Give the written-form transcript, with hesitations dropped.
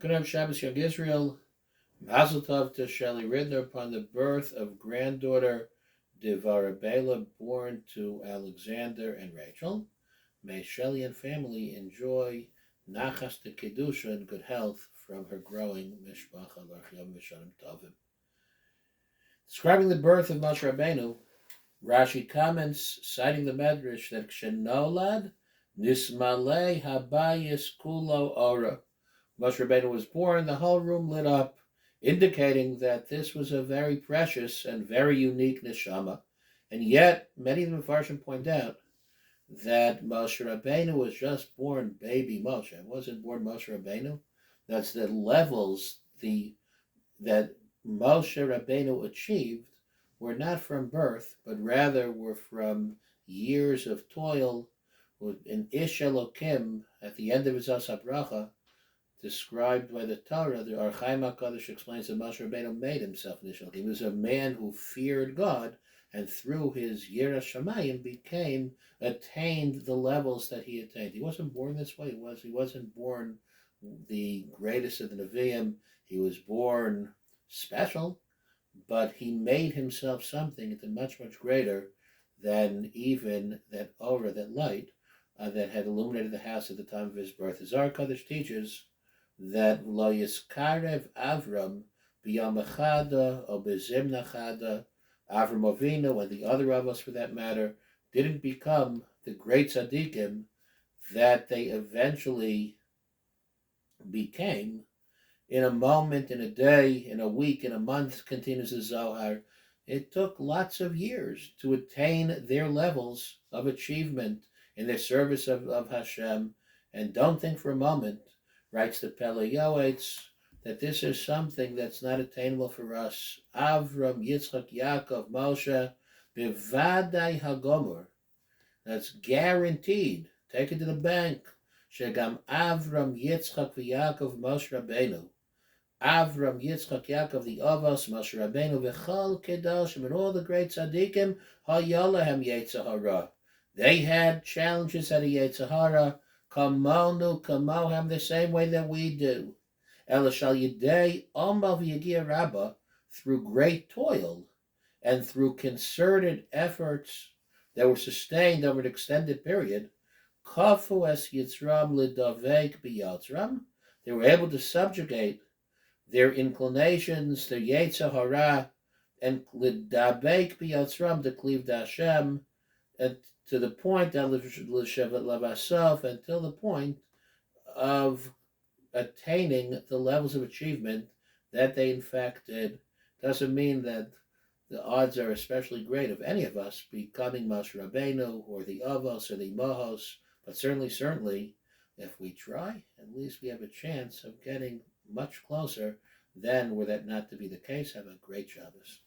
Good night, Shabbos, Young Israel. Mazel Tov to Shelley Ridner upon the birth of granddaughter Devarabela, born to Alexander and Rachel. May Shelley and family enjoy Nachas de Kedusha and good health from her growing Mishpacha L'Archiyam Mishanim Tovim. Describing the birth of Moshe Rabbeinu, Rashi comments, citing the Medrash, that Kshenolad Nismalei Habayis Kulo Ora. Moshe Rabbeinu was born, the whole room lit up, indicating that this was a very precious and very unique neshama. And yet, many of the Mepharshim point out that Moshe Rabbeinu was just born baby Moshe. It wasn't born Moshe Rabbeinu. That's the levels that Moshe Rabbeinu achieved were not from birth, but rather were from years of toil. In Ish Elokim, at the end of his Asa Bracha, described by the Torah, the Or Chaim HaKadosh explains that Moshe Rabbeinu made himself an Ish Elokim. He was a man who feared God, and through his Yiras Shamayim attained the levels that he attained. He wasn't born this way. He wasn't born the greatest of the Nevi'im. He was born special, but he made himself something into much, much greater than even that aura, that light, that had illuminated the house at the time of his birth. The Zohar Kodesh teaches that Lo Yiskarev Avram B'yom Echada or B'zimna Chada, Avram Avinu and the other of us for that matter, didn't become the great tzaddikim that they eventually became in a moment, in a day, in a week, in a month, continues the Zohar. It took lots of years to attain their levels of achievement in their service of Hashem. And don't think for a moment, writes the Pele Yoetz, that this is something that's not attainable for us. Avram, Yitzchak, Yaakov, Moshe, Bivadai Hagomor. That's guaranteed. Take it to the bank. Shegam Avram, Yitzchak, Yaakov, Moshe Rabbeinu. Avram, Yitzchak, Yaakov, the Avos, Moshe Rabbeinu, V'chol Kedoshim, and all the great tzaddikim, Hayolahem Yetzirah. They had challenges at a Yetzirah, Kamonu, Kamohem, the same way that we do. Elashal Yidei, Omav Yagia Rabbah, through great toil and through concerted efforts that were sustained over an extended period, Kafu es Yitzram Lidavek Biyatzram, they were able to subjugate their inclinations, their Yetzer Hara, and Lidabek Biyatzram, to cleave to Hashem, and to the point that L'Shevet Lavasov, until the point of attaining the levels of achievement that they in fact did. Doesn't mean that the odds are especially great of any of us becoming Moshe Rabbeinu or the Avos or the Mohos, but certainly, if we try, at least we have a chance of getting much closer than were that not to be the case. Have a great Shabbos.